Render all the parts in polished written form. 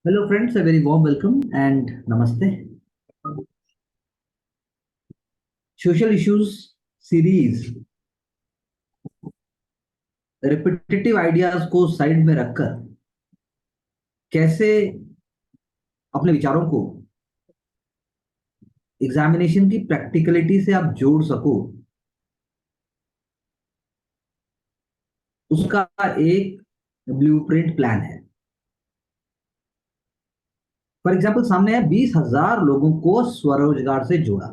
Hello, friends. A very warm welcome and namaste. Social issues series repetitive ideas को side में रखकर कैसे अपने विचारों को एग्जामिनेशन की प्रैक्टिकलिटी से आप जोड़ सको, उसका एक ब्लूप्रिंट प्लान है। फॉर एग्जाम्पल, सामने है 20,000 लोगों को स्वरोजगार से जोड़ा।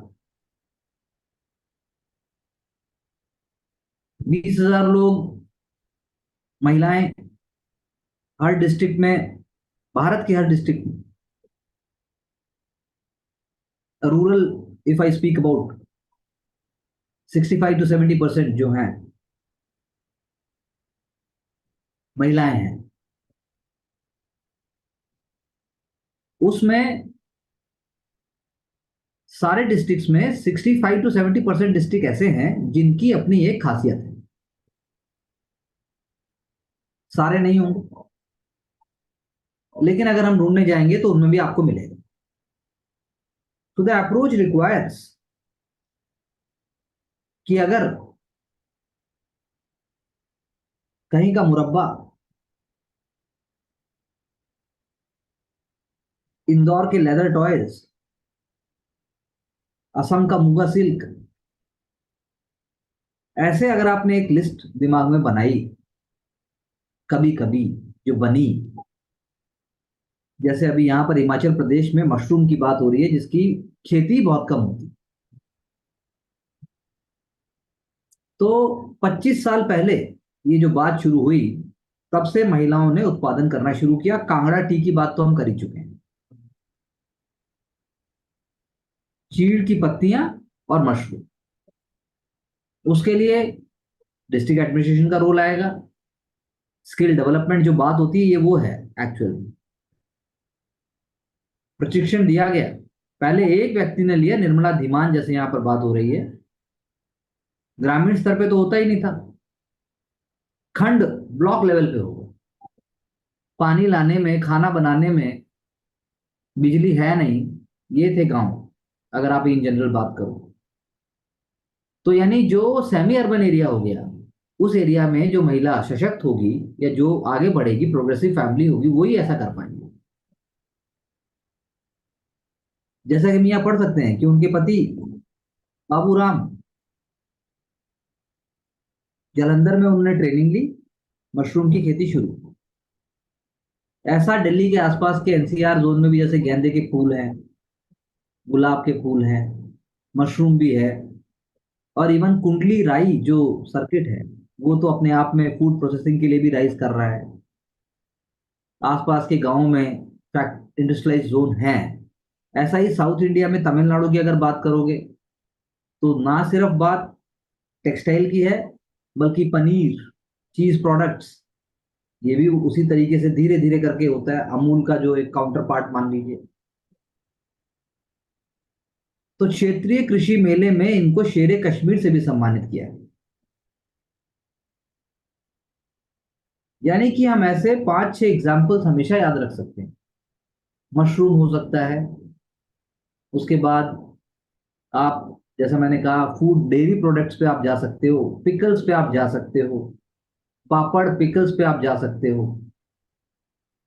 20,000 लोग, महिलाएं, हर डिस्ट्रिक्ट में, भारत के हर डिस्ट्रिक्ट में। Rural, if I speak about 65 to 70% जो हैं महिलाएं हैं, उसमें सारे डिस्ट्रिक्ट्स में 65 to 70% डिस्ट्रिक्ट ऐसे हैं जिनकी अपनी एक खासियत है। सारे नहीं होंगे, लेकिन अगर हम ढूंढने जाएंगे तो उनमें भी आपको मिलेगा। तो द अप्रोच रिक्वायर्स कि अगर कहीं का मुरब्बा, इंदौर के लेदर टॉयज, असम का मुगा सिल्क, ऐसे अगर आपने एक लिस्ट दिमाग में बनाई, कभी कभी जो बनी, जैसे अभी यहां पर हिमाचल प्रदेश में मशरूम की बात हो रही है जिसकी खेती बहुत कम होती है। तो 25 साल पहले ये जो बात शुरू हुई, तब से महिलाओं ने उत्पादन करना शुरू किया। कांगड़ा टी की बात तो हम कर ही चुके हैं। चीड़ की पत्तियां और मशरूम, उसके लिए डिस्ट्रिक्ट एडमिनिस्ट्रेशन का रोल आएगा। स्किल डेवलपमेंट जो बात होती है, ये वो है एक्चुअल में। प्रशिक्षण दिया गया। पहले एक व्यक्ति ने लिया, निर्मला धीमान जैसे यहां पर बात हो रही है, ग्रामीण स्तर पे तो होता ही नहीं था, खंड ब्लॉक लेवल पे होगा। पानी लाने में, खाना बनाने में बिजली है नहीं, ये थे गांव, अगर आप इन जनरल बात करो। तो यानी जो सेमी अर्बन एरिया हो गया, उस एरिया में जो महिला सशक्त होगी या जो आगे बढ़ेगी, प्रोग्रेसिव फैमिली होगी, वही ऐसा कर पाएंगे। जैसा कि हम यहाँ पढ़ सकते हैं कि उनके पति बाबूराम, जालंधर में उन्होंने ट्रेनिंग ली, मशरूम की खेती शुरू। ऐसा दिल्ली के आसपास के एनसीआर जोन में भी, जैसे गेंदे के फूल हैं, गुलाब के फूल हैं, मशरूम भी है, और इवन कुंडली राई जो सर्किट है, वो तो अपने आप में फूड प्रोसेसिंग के लिए भी राइज कर रहा है। आसपास के गांवों में इंडस्ट्रियलाइज जोन है। ऐसा ही साउथ इंडिया में तमिलनाडु की अगर बात करोगे, तो ना सिर्फ बात टेक्सटाइल की है, बल्कि पनीर, चीज प्रोडक्ट्स, ये भी उसी तरीके से धीरे धीरे करके होता है। अमूल का जो एक काउंटर पार्ट मान लीजिए। तो क्षेत्रीय कृषि मेले में इनको शेरे कश्मीर से भी सम्मानित किया है। यानी कि हम ऐसे 5-6 एग्जाम्पल्स हमेशा याद रख सकते हैं। मशरूम हो सकता है, उसके बाद आप, जैसा मैंने कहा, फूड डेयरी प्रोडक्ट्स पे आप जा सकते हो, पिकल्स पे आप जा सकते हो, पापड़ पिकल्स पे आप जा सकते हो,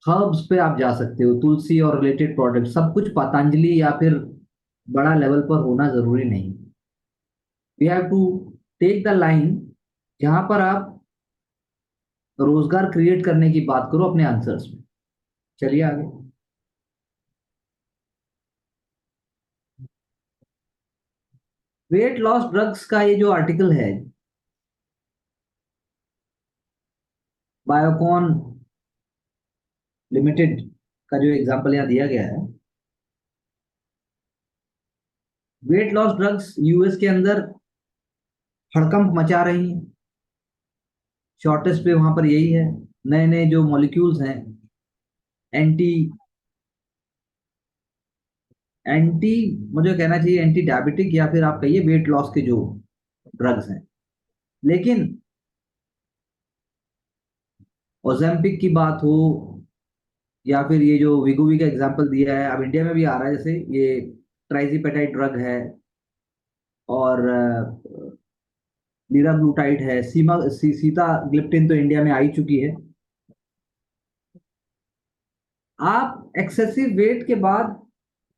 हर्ब्स पे आप जा सकते हो, तुलसी और रिलेटेड प्रोडक्ट, सब कुछ पतंजलि या फिर बड़ा लेवल पर होना जरूरी नहीं। We have to take the line जहां पर आप रोजगार क्रिएट करने की बात करो अपने आंसर्स में। चलिए आगे। वेट लॉस ड्रग्स का ये जो आर्टिकल है, बायोकॉन लिमिटेड का जो एग्जांपल यहाँ दिया गया है, वेट लॉस ड्रग्स यूएस के अंदर हड़कंप मचा रही हैं। शॉर्टेज पे वहां पर यही है। नए नए जो मॉलिक्यूल्स हैं, एंटी एंटी मुझे कहना चाहिए एंटी डायबिटिक, या फिर आप कहिए वेट लॉस के जो ड्रग्स हैं। लेकिन ओजेम्पिक की बात हो, या फिर ये जो विगोवी का एग्जांपल दिया है, अब इंडिया में भी आ रहा है, जैसे ये ट्राइजिपेटाइड ड्रग है, और लीराग्लूटाइड है, सीता ग्लिप्टिन तो इंडिया में आ ही चुकी है। आप एक्सेसिव वेट के बाद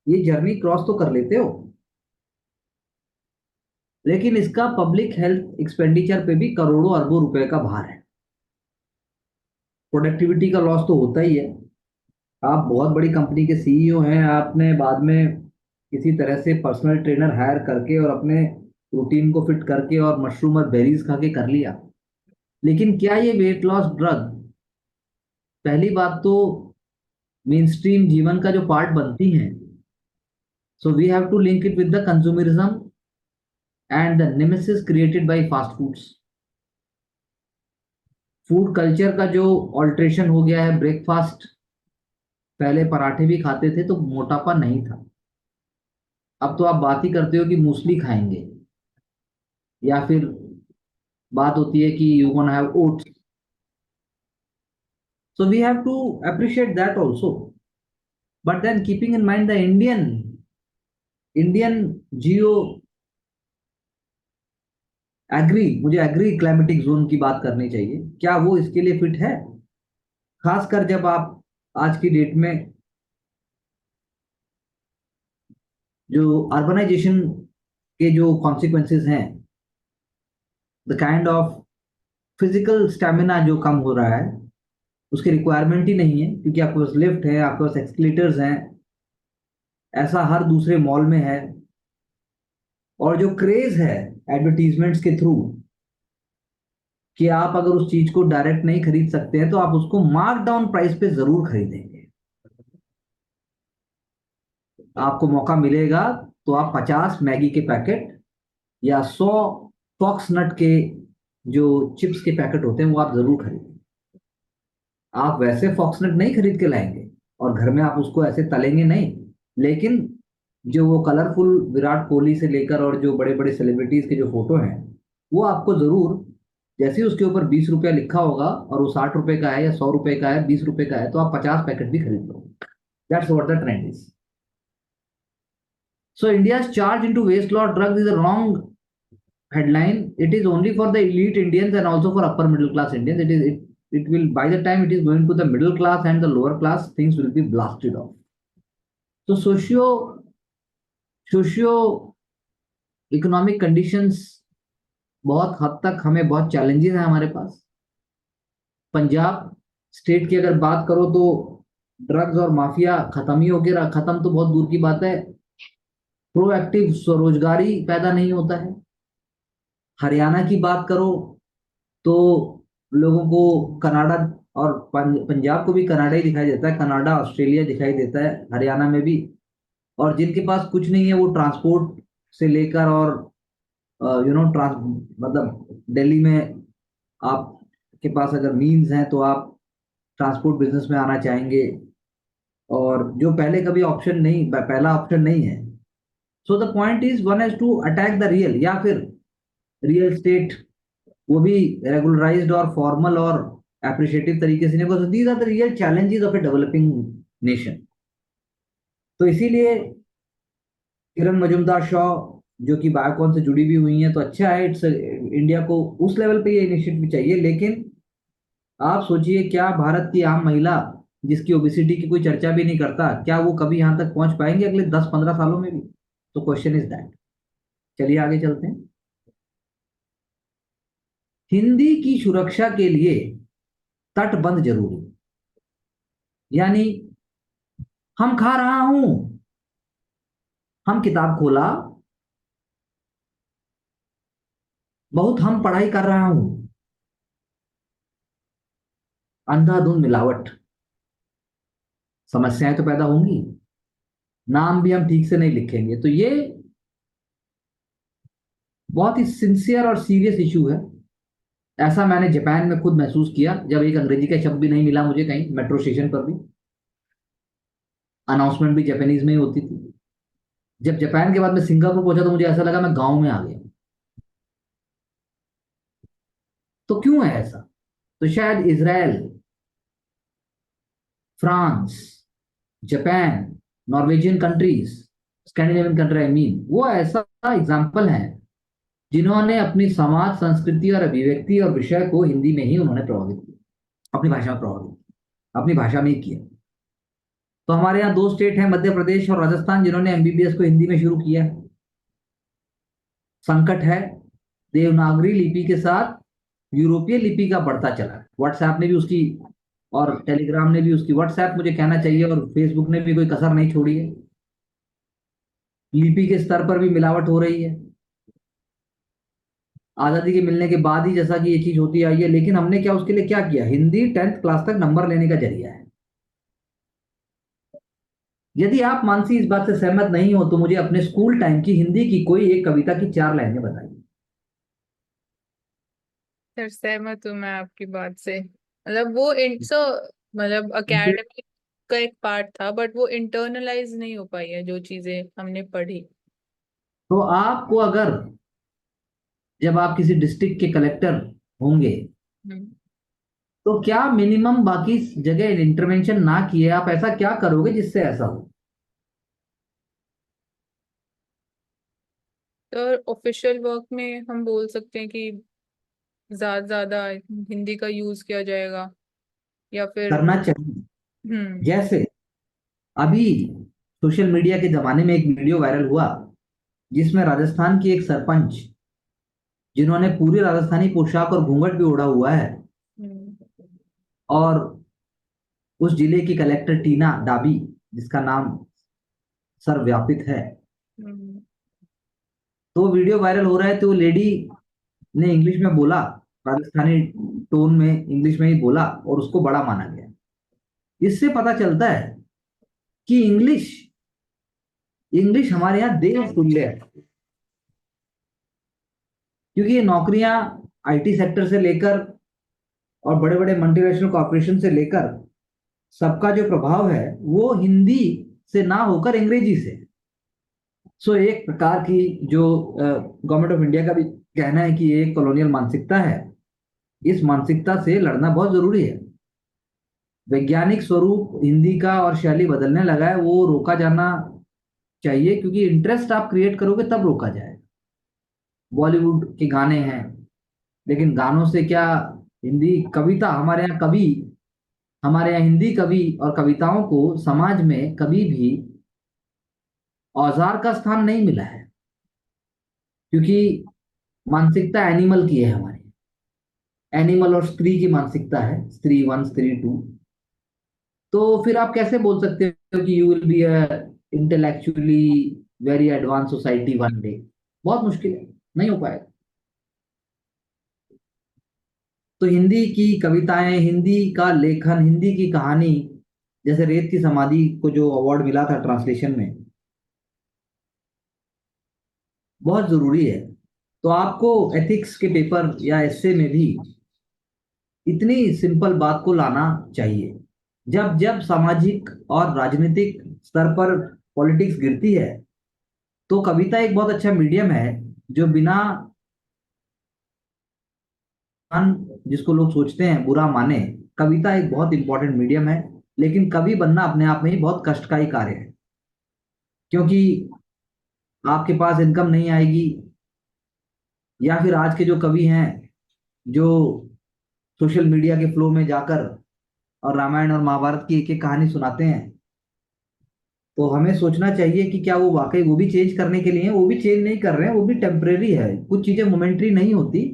ये जर्नी क्रॉस तो कर लेते हो, लेकिन इसका पब्लिक हेल्थ एक्सपेंडिचर पे भी करोड़ों अरबों रुपए का भार है। प्रोडक्टिविटी का लॉस तो होता ही है। आप बहुत बड़ी कंपनी के सीईओ हैं, आपने बाद में किसी तरह से पर्सनल ट्रेनर हायर करके और अपने रूटीन को फिट करके और मशरूम और बेरीज खा के कर लिया, लेकिन क्या ये वेट लॉस ड्रग पहली बात तो मेन स्ट्रीम जीवन का जो पार्ट बनती हैं? So we have to link it with the consumerism and the nemesis created by fast foods. Food culture का जो ऑल्ट्रेशन हो गया है, ब्रेकफास्ट पहले पराठे भी खाते थे तो मोटापा नहीं था, अब तो आप बात ही करते हो कि मूसली खाएंगे, या फिर बात होती है कि you gonna have oats. So we have to appreciate that also, but then keeping in mind the Indian geo agri, मुझे एग्री क्लाइमेटिक जोन की बात करनी चाहिए, क्या वो इसके लिए फिट है? खासकर जब आप आज की डेट में जो अर्बनाइजेशन के जो कॉन्सिक्वेंसेस हैं, the kind of physical stamina जो कम हो रहा है, उसकी रिक्वायरमेंट ही नहीं है, क्योंकि आपके पास लिफ्ट है, आपके पास एक्सकेलेटर्स हैं, ऐसा हर दूसरे मॉल में है। और जो क्रेज है एडवर्टीजमेंट्स के थ्रू कि आप अगर उस चीज को डायरेक्ट नहीं खरीद सकते हैं तो आप उसको मार्क डाउन प्राइस पे जरूर खरीदेंगे। आपको मौका मिलेगा तो आप 50 मैगी के पैकेट या 100 फॉक्स नट के जो चिप्स के पैकेट होते हैं वो आप जरूर खरीदें। आप वैसे फॉक्सनट नहीं खरीद के लाएंगे और घर में आप उसको ऐसे तलेंगे नहीं, लेकिन जो वो कलरफुल विराट कोहली से लेकर और जो बड़े बड़े सेलिब्रिटीज के जो फोटो हैं, वो आपको जरूर, जैसे ही उसके ऊपर 20 रुपया लिखा होगा और वो 60 रुपए का है या 100 रुपए का है, 20 रुपए का है, तो आप 50 पैकेट भी खरीद लो। That's what the trend is. So India's charge into weight loss drugs is a wrong headline. It is only for the elite Indians and also for upper middle class Indians. It will, by the time it is going to the middle class and the lower class, things will be blasted off. So socio economic conditions बहुत हद तक हमें बहुत challenges हैं हमारे पास। Punjab state की अगर बात करो तो ड्रग्स और माफिया खत्म ही हो गया, खत्म तो बहुत दूर की बात है, प्रोएक्टिव स्वरोजगारी पैदा नहीं होता है। हरियाणा की बात करो तो लोगों को कनाडा और पंजाब को भी कनाडा ही दिखाई देता है, कनाडा ऑस्ट्रेलिया दिखाई देता है हरियाणा में भी। और जिनके पास कुछ नहीं है वो ट्रांसपोर्ट से लेकर और ट्रांस मतलब दिल्ली में आपके पास अगर मीन्स हैं तो आप ट्रांसपोर्ट बिजनेस में आना चाहेंगे, और जो पहले कभी ऑप्शन नहीं, पहला ऑप्शन नहीं है। So the point is one has to attack the real, या फिर रियल स्टेट वो भी रेगुलराइज्ड और फॉर्मल और एप्रिशिएटिव तरीके से नहीं, because these are the real challenges of a developing nation. तो इसीलिए किरण मजुमदार शॉ जो कि बायोकॉन से जुड़ी भी हुई हैं, तो अच्छा है, इट्स इंडिया को उस लेवल पे ये इनिशिएटिव चाहिए। लेकिन आप सोचिए, क्या भारत की आम महिला जिसकी ओबिसिटी की कोई चर्चा भी नहीं करता, क्या वो कभी यहां तक पहुंच पाएंगे अगले 10-15 सालों में भी? तो क्वेश्चन इज दैट। चलिए आगे चलते हैं। हिंदी की सुरक्षा के लिए तटबंध जरूरी, यानी हम खा रहा हूं, हम किताब खोला, बहुत हम पढ़ाई कर रहा हूं, अंधाधुंध मिलावट, समस्याएं तो पैदा होंगी, नाम भी हम ठीक से नहीं लिखेंगे, तो ये बहुत ही सिंसियर और सीरियस इशू है। ऐसा मैंने जापान में खुद महसूस किया, जब एक अंग्रेजी का शब्द भी नहीं मिला मुझे कहीं मेट्रो स्टेशन पर भी, अनाउंसमेंट भी जापानीज में ही होती थी। जब जापान के बाद मैं सिंगापुर पहुंचा तो मुझे ऐसा लगा मैं गांव में आ गया। तो क्यों है ऐसा? तो शायद Israel France, Japan, Norwegian countries, Scandinavian country I mean, वो ऐसा एग्जाम्पल है जिन्होंने अपनी समाज, संस्कृति और अभिव्यक्ति और विषय को हिंदी में ही उन्होंने प्रभावित किया, अपनी भाषा में प्रभावित किया, अपनी भाषा में ही किया। तो हमारे यहाँ दो स्टेट हैं, मध्य प्रदेश और राजस्थान, जिन्होंने एमबीबीएस को हिंदी में शुरू किया। संकट है, देवनागरी लिपि के साथ यूरोपीय लिपि का बढ़ता चला है। व्हाट्सएप ने भी उसकी, और टेलीग्राम ने भी उसकी, व्हाट्सएप मुझे कहना चाहिए, और फेसबुक ने भी कोई कसर नहीं छोड़ी है। लिपि के स्तर पर भी मिलावट हो रही है। आजादी के मिलने के बाद ही जैसा कि ये चीज होती आई है, लेकिन हमने क्या उसके लिए क्या किया? हिंदी 10th क्लास तक नंबर लेने का जरिया है। यदि आप मानसी इस बात से सहमत नहीं हो तो मुझे अपने स्कूल टाइम की हिंदी की कोई एक कविता की 4 लाइनें बताइए। सर सहमत हूँ मैं आपकी बात से। मतलब वो सो मतलब अकेडमिक का एक पार्ट था, बट वो इंटरनलाइज नहीं हो पाई है जो चीजें हमने पढ़ी। तो आपको अगर, जब आप किसी डिस्ट्रिक्ट के कलेक्टर होंगे, हम्म। तो क्या मिनिमम बाकी जगह इंटरवेंशन ना किए आप ऐसा क्या करोगे जिससे ऐसा हो? तो ऑफिशियल वर्क में हम बोल सकते हैं कि ज्यादा ज्यादा हिंदी का यूज किया जाएगा, या फिर करना चाहिए। हम्म। जैसे अभी सोशल मीडिया के जमाने में एक वीडियो वायरल हुआ जिसमें राजस्थान की एक सरपंच, जिन्होंने पूरी राजस्थानी पोशाक और घूंघट भी ओढ़ा हुआ है, हम्म। और उस जिले की कलेक्टर टीना डाबी, जिसका नाम सर्वव्यापित है, हम्म। तो वीडियो वायरल हो रहा है। तो वो लेडी ने इंग्लिश में बोला, राजस्थानी टोन में इंग्लिश में ही बोला, और उसको बड़ा माना गया। इससे पता चलता है कि इंग्लिश इंग्लिश हमारे यहाँ देव तुल्य है। क्योंकि ये नौकरियां आईटी सेक्टर से लेकर और बड़े बड़े मल्टीनेशनल कॉर्पोरेशन से लेकर, सबका जो प्रभाव है वो हिंदी से ना होकर अंग्रेजी से। सो एक प्रकार की जो गवर्नमेंट ऑफ इंडिया का भी कहना है कि ये एक कॉलोनियल मानसिकता है, इस मानसिकता से लड़ना बहुत जरूरी है। वैज्ञानिक स्वरूप हिंदी का और शैली बदलने लगा है, वो रोका जाना चाहिए, क्योंकि इंटरेस्ट आप क्रिएट करोगे तब रोका जाएगा। बॉलीवुड के गाने हैं, लेकिन गानों से क्या, हिंदी कविता, हमारे यहाँ हिंदी कवि और कविताओं को समाज में कभी भी औजार का स्थान नहीं मिला है, क्योंकि मानसिकता एनिमल की है हमारी। एनिमल और स्त्री की मानसिकता है, स्त्री वन स्त्री टू। तो फिर आप कैसे बोल सकते हो कि you will be a intellectually very advance society one day? बहुत मुश्किल है, नहीं हो पाएगा। तो हिंदी की कविताएं, हिंदी का लेखन, हिंदी की कहानी, जैसे रेत की समाधि को जो अवार्ड मिला था ट्रांसलेशन में, बहुत जरूरी है। तो आपको एथिक्स के पेपर या एस्से में भी इतनी सिंपल बात को लाना चाहिए। जब जब सामाजिक और राजनीतिक स्तर पर पॉलिटिक्स गिरती है, तो कविता एक बहुत अच्छा मीडियम है, जो बिना जिसको लोग सोचते हैं बुरा माने, कविता एक बहुत इंपॉर्टेंट मीडियम है। लेकिन कवि बनना अपने आप में ही बहुत कष्ट का ही कार्य है, क्योंकि आपके पास इनकम नहीं आएगी। या फिर आज के जो कवि हैं, जो सोशल मीडिया के फ्लो में जाकर और रामायण और महाभारत की एक एक कहानी सुनाते हैं, तो हमें सोचना चाहिए कि क्या वो वाकई वो भी चेंज करने के लिए हैं? वो भी चेंज नहीं कर रहे हैं, वो भी टेम्परेरी है, कुछ चीजें मोमेंट्री नहीं होती।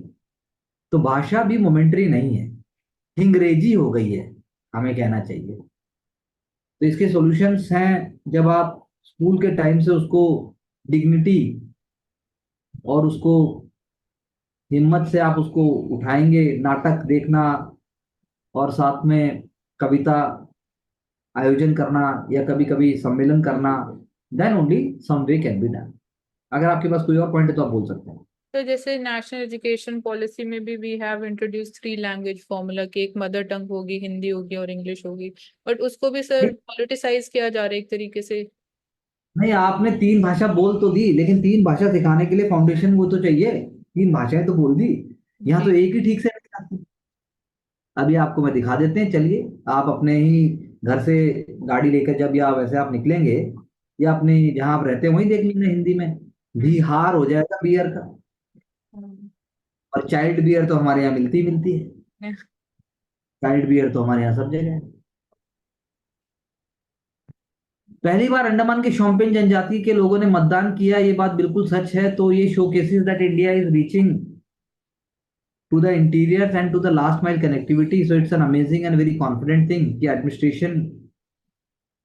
तो भाषा भी मोमेंट्री नहीं है, अंग्रेजी हो गई है, हमें कहना चाहिए। तो इसके सॉल्यूशंस हैं, जब आप स्कूल के टाइम से उसको डिग्निटी और उसको हिम्मत से आप उसको उठाएंगे, नाटक देखना और साथ में कविता आयोजन करना या कभी कभी सम्मेलन करना, then only some way can be done. अगर आपके पास कोई और पॉइंट है तो आप बोल सकते हैं। तो जैसे नेशनल एजुकेशन पॉलिसी में भी we have introduce 3 language formula, की एक मदर टंग होगी, हिंदी होगी और इंग्लिश होगी। बट उसको भी सर नहीं, पॉलिटिसाइज किया जा रहा है एक तरीके से। नहीं, आपने 3 भाषा बोल तो दी, लेकिन 3 भाषा सिखाने के लिए फाउंडेशन वो तो चाहिए। 3 भाषाएं तो बोल दी, यहाँ तो जी। एक ही ठीक से नहीं आती। अभी आपको मैं दिखा देते हैं, चलिए। आप अपने ही घर से गाड़ी लेकर जब या वैसे आप निकलेंगे, या अपने जहां आप रहते हैं वहीं देख लेंगे हिंदी में, बिहार हो जाएगा बियर का। हम्म, और चाइल्ड बियर तो हमारे यहाँ मिलती मिलती है। चाइल्ड बियर तो हमारे यहाँ सब जगह है। पहली बार अंडमान के शोम्पेन जनजाति के लोगों ने मतदान किया, ये बात बिल्कुल सच है। तो ये showcases that India is reaching to the interiors and to the last mile connectivity. So it's an amazing and very confident thing कि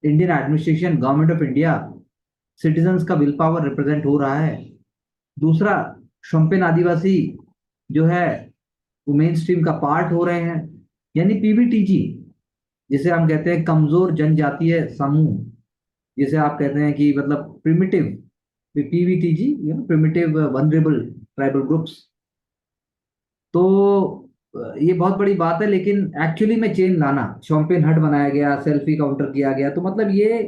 Indian administration, government of India citizens का विल पावर रिप्रेजेंट हो रहा है। दूसरा, शोम्पेन आदिवासी जो है वो main stream का पार्ट हो रहे हैं। यानी पीवीटीजी, जिसे हम कहते हैं कमजोर जनजातीय समूह, जिसे आप कहते हैं कि मतलब primitive, PVTG, primitive vulnerable tribal groups. तो ये बहुत बड़ी बात है। लेकिन एक्चुअली में चेंज लाना, शॉम्पेन हट बनाया गया, सेल्फी काउंटर किया गया, तो मतलब ये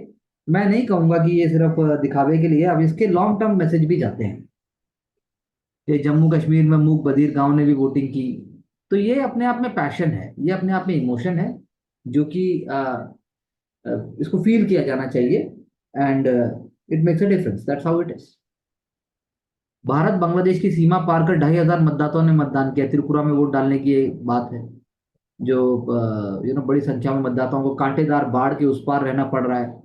मैं नहीं कहूंगा कि ये सिर्फ दिखावे के लिए, अब इसके लॉन्ग टर्म मैसेज भी जाते हैं। ये जम्मू कश्मीर में मूक बधिर गांव ने भी वोटिंग की। तो ये अपने आप में पैशन है, ये अपने आप में इमोशन है, जो कि इसको फील किया जाना चाहिए। And it makes a difference, that's how it is. Bharat Bangladesh की सीमा पार कर 2,500 मतदाताओं ने मतदान किया। त्रिपुरा में वोट डालने की ये बात है, जो बड़ी संख्या में मतदाताओं को कांटेदार बाढ़ के उस पार रहना पड़ रहा है।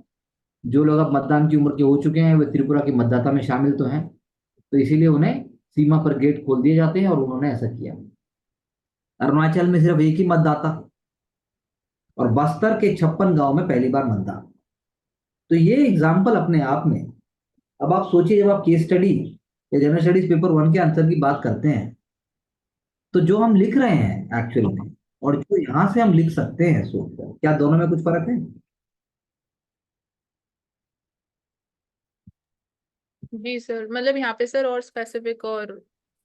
जो लोग अब मतदान की उम्र के हो चुके हैं वे त्रिपुरा के मतदाता में शामिल तो हैं, तो इसीलिए उन्हें सीमा पर गेट खोल दिए जाते हैं, और उन्होंने ऐसा किया। अरुणाचल में सिर्फ एक ही मतदाता, और बस्तर के 56 गांव में पहली बार मतदान। तो ये एग्जाम्पल अपने आप में, अब आप सोचिए, जब आप केस स्टडी या जनरल स्टडीज पेपर 1 के आंसर की बात करते हैं, तो जो हम लिख रहे हैं एक्चुअल में, और जो यहाँ से हम लिख सकते हैं सोचकर, क्या दोनों में कुछ फर्क है? जी सर, मतलब यहाँ पे सर और स्पेसिफिक और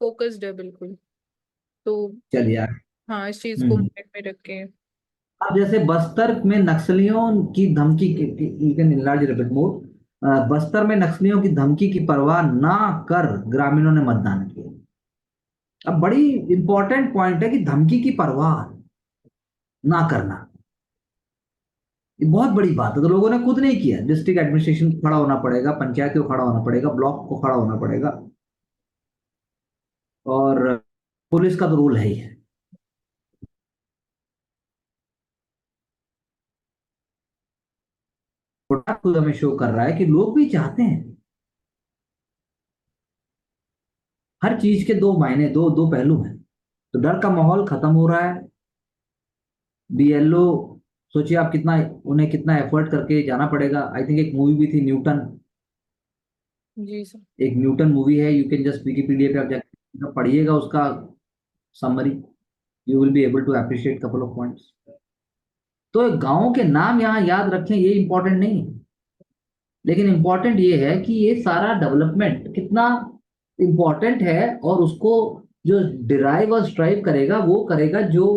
फोकस्ड है बिल्कुल। तो चलिए यार। हाँ, इस चीज को माइंड में रख के। अब जैसे बस्तर में नक्सलियों की धमकी, यू कैन इनलार्ज रिपीट मोर। बस्तर में नक्सलियों की धमकी की परवाह ना कर ग्रामीणों ने मतदान किया। अब बड़ी इंपॉर्टेंट पॉइंट है कि धमकी की परवाह ना करना, ये बहुत बड़ी बात है। तो लोगों ने खुद नहीं किया, डिस्ट्रिक्ट एडमिनिस्ट्रेशन को खड़ा होना पड़ेगा, पंचायत को खड़ा होना पड़ेगा, ब्लॉक को खड़ा होना पड़ेगा, और पुलिस का तो रोल है ही है। प्रोडक्ट खुद हमें शो कर रहा है कि लोग भी चाहते हैं। हर चीज के दो मायने, दो दो पहलू हैं। तो डर का माहौल खत्म हो रहा है। बीएलओ, सोचिए आप कितना, उन्हें कितना एफर्ट करके जाना पड़ेगा। आई थिंक एक मूवी भी थी न्यूटन, जी सर। एक न्यूटन मूवी है, यू कैन जस्ट विकिपीडिया पे आप जाकर पढ़िएगा उसका summary, you will be able to appreciate couple of points. तो गांवों के नाम यहाँ याद रखें, ये इंपॉर्टेंट नहीं है। लेकिन इंपॉर्टेंट ये है कि ये सारा डेवलपमेंट कितना इंपॉर्टेंट है, और उसको जो डिराइव और स्ट्राइव करेगा वो करेगा जो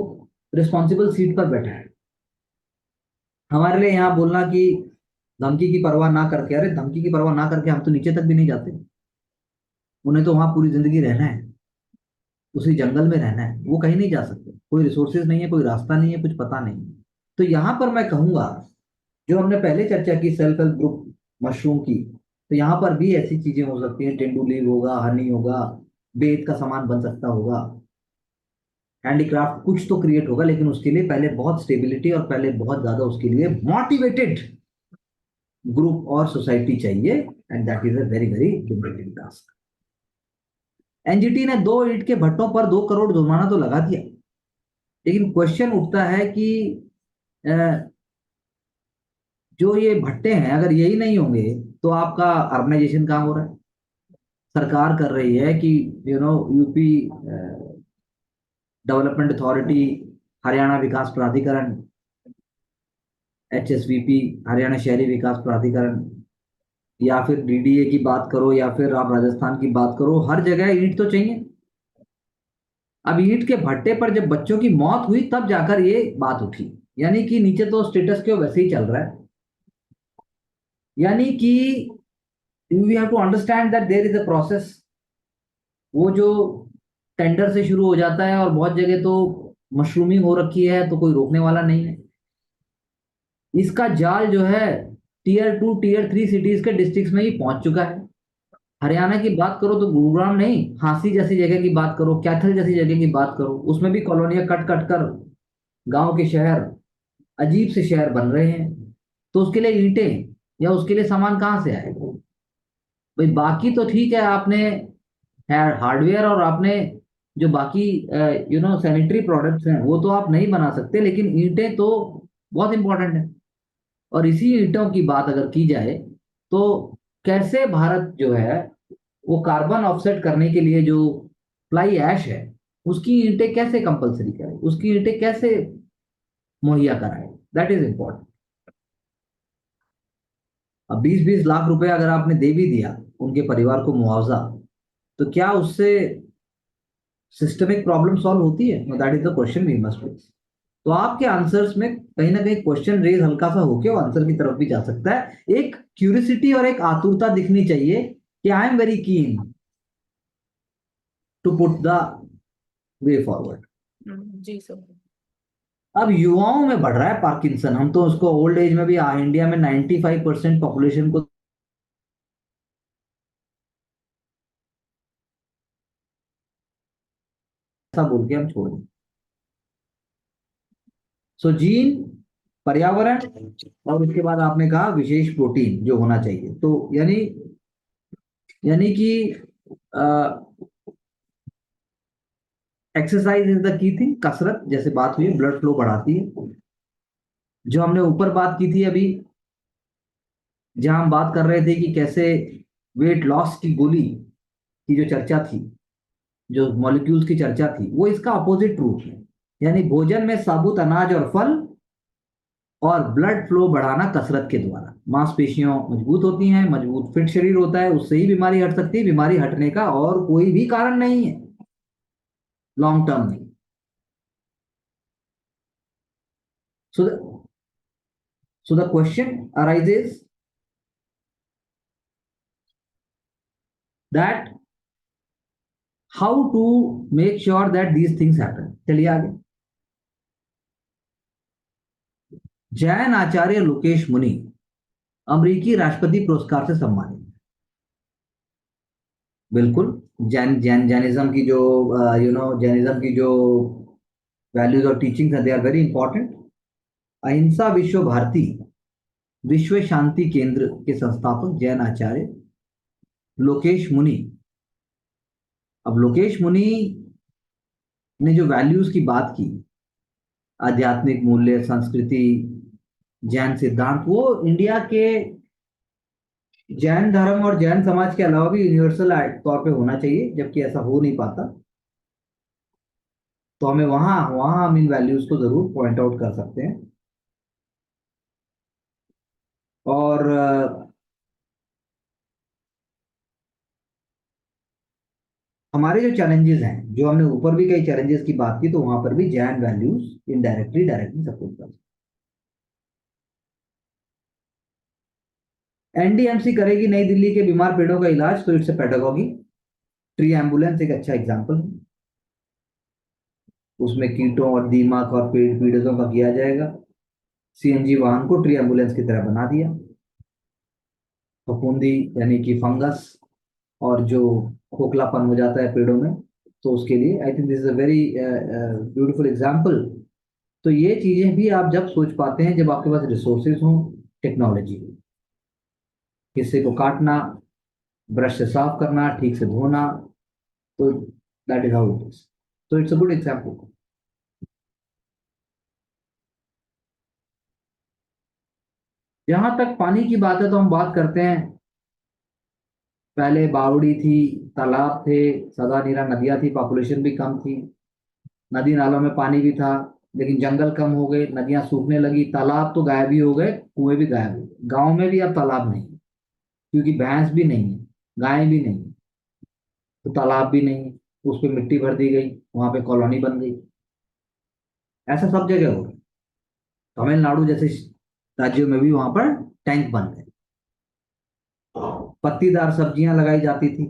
रिस्पॉन्सिबल सीट पर बैठा है। हमारे लिए यहाँ बोलना कि धमकी की परवाह ना करके, अरे धमकी की परवाह ना करके हम तो नीचे तक भी नहीं जाते। उन्हें तो वहां पूरी जिंदगी रहना है, उसी जंगल में रहना है, वो कहीं नहीं जा सकते। कोई रिसोर्सेज नहीं है, कोई रास्ता नहीं है, कुछ पता नहीं है। तो यहाँ पर मैं कहूंगा, जो हमने पहले चर्चा की सेल्फ हेल्प ग्रुप मशरूम की, तो यहाँ पर भी ऐसी चीजें हो सकती हैं। टेंडुलीव होगा, हनी होगा, बेत का सामान बन सकता होगा, हैंडीक्राफ्ट कुछ तो क्रिएट होगा। लेकिन उसके लिए पहले बहुत स्टेबिलिटी, और पहले बहुत ज्यादा उसके लिए मोटिवेटेड ग्रुप और सोसाइटी चाहिए, and that is a very very difficult task. NGT ने 2 ईंट के भट्टों पर 2 करोड़ जुर्माना तो लगा दिया, लेकिन क्वेश्चन उठता है कि अ, जो ये भट्टे हैं, अगर यही नहीं होंगे तो आपका अर्बनाइजेशन कहाँ हो रहा है? सरकार कर रही है कि यूपी डेवलपमेंट अथॉरिटी, हरियाणा विकास प्राधिकरण, एचएसवीपी, हरियाणा शहरी विकास प्राधिकरण, या फिर डीडीए की बात करो, या फिर आप राजस्थान की बात करो, हर जगह ईंट तो चाहिए। अब ईंट के भट्टे पर जब बच्चों की मौत हुई तब जाकर ये बात उठी। यानी कि नीचे तो स्टेटस क्यों वैसे ही चल रहा है। यानी कि we have to understand that there is a process. वो जो टेंडर से शुरू हो जाता है, और बहुत जगह तो मशरूमिंग हो रखी है, तो कोई रोकने वाला नहीं है। इसका जाल जो है टीयर 2 टीयर 3 सिटीज के डिस्ट्रिक्ट में ही पहुंच चुका है। हरियाणा की बात करो तो गुरुग्राम नहीं, झांसी जैसी जगह की बात करो, कैथल जैसी जगह की बात करो, उसमें भी कॉलोनियां कट कट कर गांव के शहर, अजीब से शहर बन रहे हैं। तो उसके लिए ईंटें या उसके लिए सामान कहाँ से आएगा? भाई बाकी तो ठीक है, आपने हार्डवेयर और आपने जो बाकी सैनिटरी प्रोडक्ट्स हैं वो तो आप नहीं बना सकते, लेकिन ईंटें तो बहुत इंपॉर्टेंट है। और इसी ईंटों की बात अगर की जाए तो कैसे भारत जो है वो कार्बन ऑफसेट करने के लिए जो फ्लाई ऐश है उसकी ईंटें कैसे कंपलसरी करे, उसकी ईंटें कैसे मुहैया कराए, दैट इज इम्पोर्टेंट। अब 20-20 लाख रुपए अगर आपने दे भी दिया उनके परिवार को मुआवजा, तो क्या उससे सिस्टमिक प्रॉब्लम सॉल्व होती है? No, that is the question we must raise. तो आपके आंसर्स में कहीं ना कहीं क्वेश्चन रेज हल्का सा होके वो आंसर की तरफ भी जा सकता है। एक क्यूरियोसिटी और एक आतुरता दिखनी चाहिए कि I am very keen to put the way forward. जी सर। अब युवाओं में बढ़ रहा है पार्किंसन, हम तो उसको ओल्ड एज में भी इंडिया में 95% पॉपुलेशन को ऐसा बोल के हम छोड़ दें। सो जीन, पर्यावरण, और उसके बाद आपने कहा विशेष प्रोटीन जो होना चाहिए, तो यानी यानी कि exercise is the key thing. कसरत जैसे बात हुई ब्लड फ्लो बढ़ाती है। जो हमने ऊपर बात की थी अभी, जहां हम बात कर रहे थे कि कैसे वेट लॉस की गोली की जो चर्चा थी, जो मॉलिक्यूल्स की चर्चा थी, वो इसका अपोजिट रूप है। यानी भोजन में साबुत अनाज और फल, और ब्लड फ्लो बढ़ाना कसरत के द्वारा। मांसपेशियां मजबूत होती हैं, मजबूत फिट शरीर होता है, उससे ही बीमारी हट सकती है। बीमारी हटने का और कोई भी कारण नहीं है लॉन्ग टर्म में। So so the question arises that how to make sure that these things happen. चलिए आगे। जैन आचार्य लोकेश मुनि अमेरिकी राष्ट्रपति पुरस्कार से सम्मानित। बिल्कुल। जैनिज्म की जो जैनिज्म की जो वैल्यूज और टीचिंग्स हैं, दे आर वेरी इंपॉर्टेंट। अहिंसा विश्व भारती विश्व शांति केंद्र के संस्थापक जैन आचार्य लोकेश मुनि। अब लोकेश मुनि ने जो वैल्यूज की बात की, आध्यात्मिक मूल्य, संस्कृति, जैन सिद्धांत, वो इंडिया के जैन धर्म और जैन समाज के अलावा भी यूनिवर्सल तौर पे होना चाहिए, जबकि ऐसा हो नहीं पाता। तो हमें वहां वहां हम इन वैल्यूज को जरूर पॉइंट आउट कर सकते हैं। और हमारे जो चैलेंजेस हैं, जो हमने ऊपर भी कई चैलेंजेस की बात की, तो वहां पर भी Jain values indirectly directly support कर सकते हैं। एनडीएमसी करेगी नई दिल्ली के बीमार पेड़ों का इलाज, तो it's a pedagogy. Tree ambulance एक अच्छा एग्जाम्पल है। उसमें कीटों और दीमक और पेड़ पीड़ितों का किया जाएगा। सीएनजी वाहन को ट्री एम्बुलेंस की तरह बना दिया। फफूंदी यानी कि फंगस और जो खोखलापन हो जाता है पेड़ों में, तो उसके लिए आई think this is a very beautiful example. तो ये चीजें भी आप जब सोच पाते हैं जब आपके पास रिसोर्सेज हो, टेक्नोलॉजी हो। हिस्से को काटना, ब्रश से साफ करना, ठीक से धोना, तो that is how it is. तो इट्स अ गुड एग्जाम्पल। जहां तक पानी की बात है तो हम बात करते हैं, पहले बावड़ी थी, तालाब थे, सदा नीरा नदियां थी, पॉपुलेशन भी कम थी, नदी नालों में पानी भी था। लेकिन जंगल कम हो गए, नदियां सूखने लगी, तालाब तो गायब ही हो गए, कुएं भी गायब हो गए। गाँव में भी अब तालाब नहीं है, क्योंकि भैंस भी नहीं है, गाय भी नहीं है, तो तालाब भी नहीं है। उस पर मिट्टी भर दी गई, वहां पे कॉलोनी बन गई। ऐसा सब जगह हो रहा है। तमिलनाडु जैसे राज्यों में भी वहां पर टैंक बन गए। पत्तीदार सब्जियां लगाई जाती थी,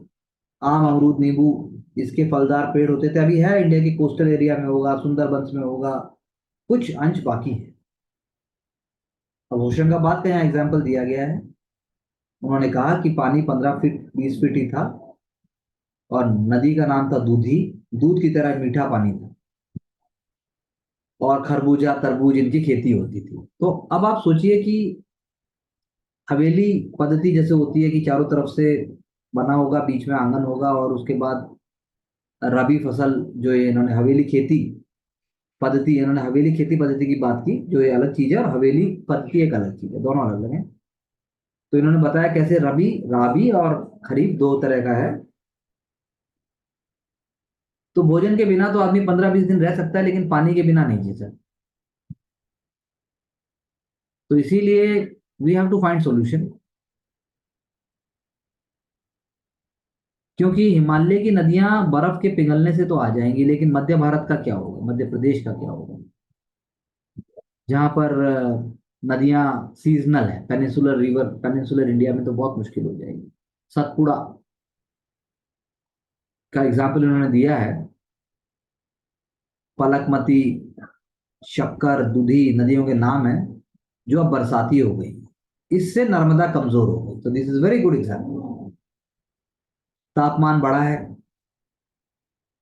आम, अमरूद, नींबू, इसके फलदार पेड़ होते थे। अभी है, इंडिया की कोस्टल एरिया में होगा, सुंदरबंस में होगा, कुछ अंश बाकी है। अब होशंगाबाद का यहाँ एग्जाम्पल दिया गया है। उन्होंने कहा कि पानी 15 फीट 20 फीट ही था, और नदी का नाम था दूधी। दूध की तरह मीठा पानी था, और खरबूजा तरबूज इनकी खेती होती थी। तो अब आप सोचिए कि हवेली पद्धति जैसे होती है कि चारों तरफ से बना होगा, बीच में आंगन होगा, और उसके बाद रबी फसल, जो ये इन्होंने हवेली खेती पद्धति, इन्होंने हवेली खेती पद्धति की बात की, जो ये अलग चीज है, और हवेली पद्धति एक अलग चीज है, दोनों अलग अलग है। तो इन्होंने बताया कैसे रबी राबी और खरीफ दो तरह का है। तो भोजन के बिना तो आदमी 15-20 दिन रह सकता है, लेकिन पानी के बिना नहीं जी सकता। तो इसीलिए we have to find solution. क्योंकि हिमालय की नदियां बर्फ के पिघलने से तो आ जाएंगी, लेकिन मध्य भारत का क्या होगा, मध्य प्रदेश का क्या होगा, जहां पर नदियां सीजनल है, पेनिनसुलर रिवर, पेनिनसुलर इंडिया में तो बहुत मुश्किल हो जाएगी। सतपुड़ा का एग्जाम्पल उन्होंने दिया है। पलकमती, शक्कर, दूधी नदियों के नाम हैं जो अब बरसाती हो गई। इससे नर्मदा कमजोर हो गई। तो this is very good example. तापमान बढ़ा है।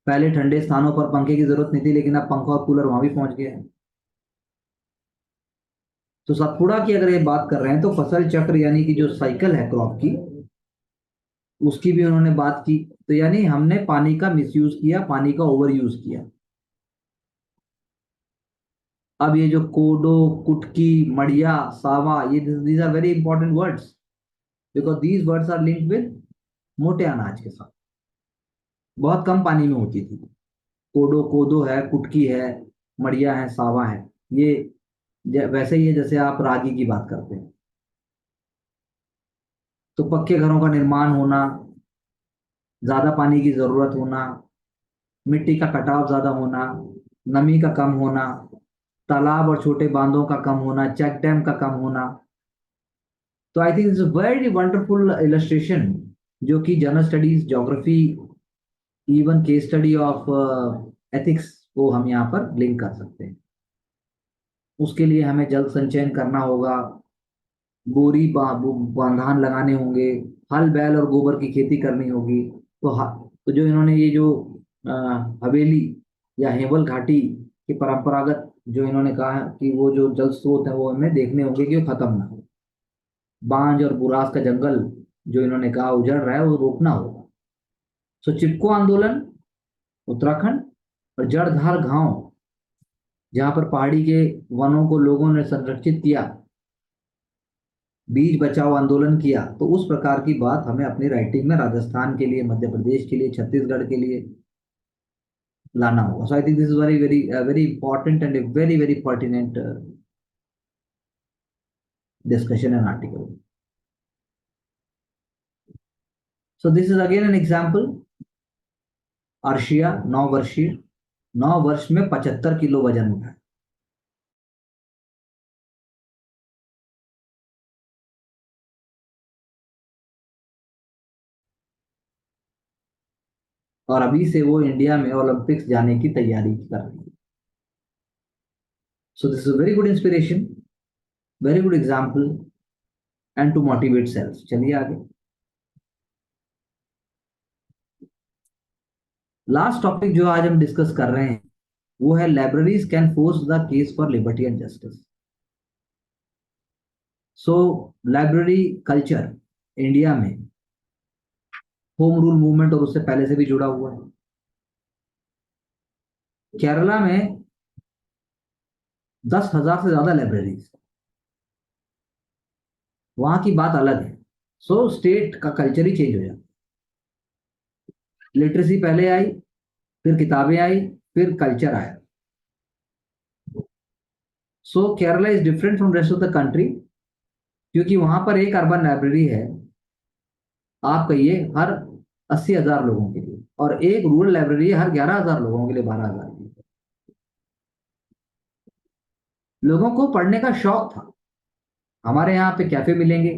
पहले ठंडे स्थानों पर पंखे की जरूरत नहीं थी, लेकिन अब पंखा और कूलर वहां भी पहुंच गया है। तो सतपुड़ा की अगर ये बात कर रहे हैं, तो फसल चक्र यानी कि जो साइकिल है क्रॉप की, उसकी भी उन्होंने बात की। तो यानी हमने पानी का मिसयूज किया, पानी का ओवर यूज किया। अब ये जो कोडो, कुटकी, मड़िया, सावा, ये these are very important words, because these words are linked with मोटे अनाज के साथ। बहुत कम पानी में होती थी। कोडो कोदो है, कुटकी है, मड़िया है, सावा है। ये वैसे ही है जैसे आप रागी की बात करते हैं। तो पक्के घरों का निर्माण होना, ज्यादा पानी की जरूरत होना, मिट्टी का कटाव ज्यादा होना, नमी का कम होना, तालाब और छोटे बांधों का कम होना, चेक डैम का कम होना। तो I think it's very wonderful illustration, जो कि general studies, geography, even case study of ethics को हम यहाँ पर लिंक कर सकते हैं। उसके लिए हमें जल संचयन करना होगा, बोरी बांधान लगाने होंगे, हल बैल और गोबर की खेती करनी होगी। तो जो इन्होंने ये जो अ, हवेली या हेवल घाटी की परंपरागत, जो इन्होंने कहा है कि वो जो जल स्रोत है वो हमें देखने होंगे कि वो खत्म ना हो। बांज और बुरास का जंगल, जो इन्होंने कहा उजड़ रहा है, वो रोकना होगा। सो चिपको आंदोलन उत्तराखंड, और जड़धार गांव, जहां पर पहाड़ी के वनों को लोगों ने संरक्षित किया, बीज बचाओ आंदोलन किया। तो उस प्रकार की बात हमें अपनी राइटिंग में राजस्थान के लिए, मध्य प्रदेश के लिए, छत्तीसगढ़ के लिए लाना होगा। So I think this is very very very important and very very pertinent discussion and article. So this is again an example. Arshia 9 वर्षीय, 9 वर्ष में 75 किलो वजन उठाया। और अभी से वो इंडिया में ओलंपिक्स जाने की तैयारी कर रही है। So this is very good inspiration, very good example, and to motivate self. चलिए आगे। लास्ट टॉपिक जो आज हम डिस्कस कर रहे हैं, वो है libraries can force the case for liberty and justice. So library culture India में होम रूल मूवमेंट और उससे पहले से भी जुड़ा हुआ है। केरला में 10,000 से ज्यादा लाइब्रेरीज, वहां की बात अलग है। सो स्टेट का कल्चर ही चेंज हो जाता। लिटरेसी पहले आई, फिर किताबें आई, फिर कल्चर आया। So Kerala is different from rest of the country, क्योंकि वहां पर एक अर्बन लाइब्रेरी है, आप कहिए हर 80,000 लोगों के लिए, और एक रूरल लाइब्रेरी है हर 11,000 लोगों के लिए, 12,000 की। लोगों को पढ़ने का शौक था। हमारे यहाँ पे कैफे मिलेंगे,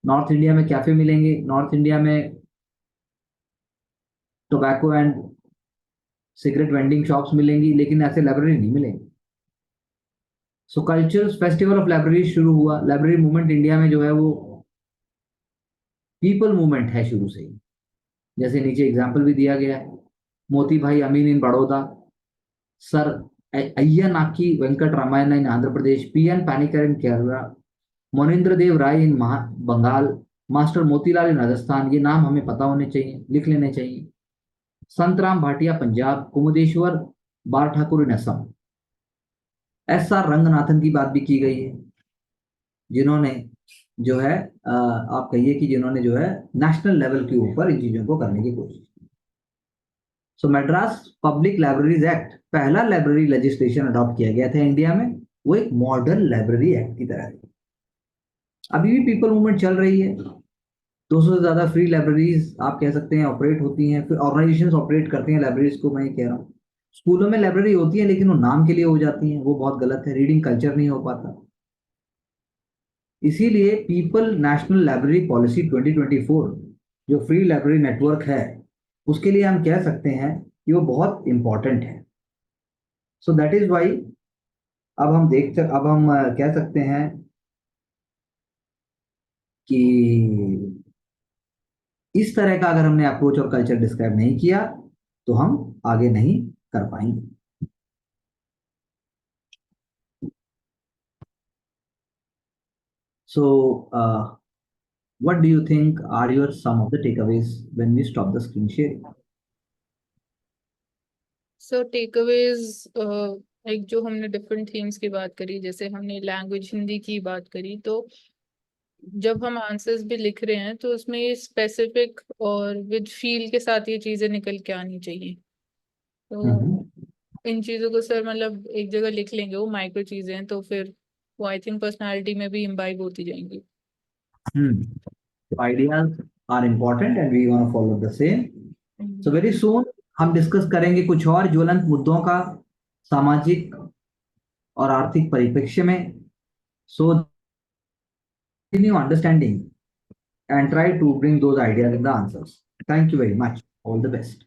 नॉर्थ इंडिया में कैफे मिलेंगे, नॉर्थ इंडिया में tobacco and cigarette vending shops मिलेंगी, लेकिन ऐसे लाइब्रेरी नहीं मिलेंगे। सो कल्चरल फेस्टिवल ऑफ लाइब्रेरी शुरू हुआ। लाइब्रेरी मूवमेंट इंडिया में जो है वो पीपल मूवमेंट है शुरू से ही, जैसे नीचे एग्जाम्पल भी दिया गया है। मोती भाई अमीन इन बड़ौदा, सर अय्यनाकी वेंकट रामायण इन आंध्र प्रदेश, पी एन पानिकर इन केरला, मोनिंद्र देव राय इन बंगाल, मास्टर मोतीलाल इन राजस्थान। ये नाम हमें पता होने चाहिए, लिख लेने चाहिए। संतराम भाटिया पंजाब, कुमुदेश्वर बार ठाकुर इन असम। एस आर रंगनाथन की बात भी की गई है, जिन्होंने जो है आप कहिए कि जिन्होंने जो है नेशनल लेवल के ऊपर इन चीजों को करने की कोशिश की। सो मद्रास पब्लिक लाइब्रेरीज एक्ट पहला लाइब्रेरी लेजिस्लेशन अडॉप्ट किया गया था इंडिया में। वो एक मॉडर्न लाइब्रेरी एक्ट की तरह है। अभी भी पीपल मूवमेंट चल रही है। 200 से ज्यादा फ्री लाइब्रेरीज आप कह सकते हैं ऑपरेट होती हैं, फिर ऑर्गेनाइजेशंस ऑपरेट करते हैं लाइब्रेरीज को। मैं ये कह रहा हूँ स्कूलों में लाइब्रेरी होती है लेकिन वो नाम के लिए हो जाती हैं, वो बहुत गलत है। रीडिंग कल्चर नहीं हो पाता। इसीलिए पीपल नेशनल लाइब्रेरी पॉलिसी 2024 जो फ्री लाइब्रेरी नेटवर्क है, उसके लिए हम कह सकते हैं कि वो बहुत इंपॉर्टेंट है। सो दैट इज वाई अब हम कह सकते हैं कि इस तरह का अगर हमने अप्रोच और कल्चर डिस्क्राइब नहीं किया तो हम आगे नहीं कर पाएंगे। सो what do you think are your some of the takeaways when we stop the screen sharing? So takeaways, एक जो हमने डिफरेंट थीम्स की बात करी, जैसे हमने लैंग्वेज हिंदी की बात करी, तो जब हम आंसर्स भी लिख रहे हैं तो उसमें ये स्पेसिफिक और विद फील के साथ ये चीजें निकल के आनी चाहिए। तो हम्म। इन चीजों को सर मतलब एक जगह लिख लेंगे, वो माइक्रो चीजें हैं, तो फिर वो आई थिंक पर्सनालिटी में भी इम्बाइब होती जाएंगी। So ideas are important and we want to follow the same. So very soon हम डिस्कस करेंगे कुछ और ज्वलंत मुद्दों का सामाजिक और आर्थिक परिप्रेक्ष्य में। So continue understanding and try to bring those ideas in the answers. Thank you very much. All the best.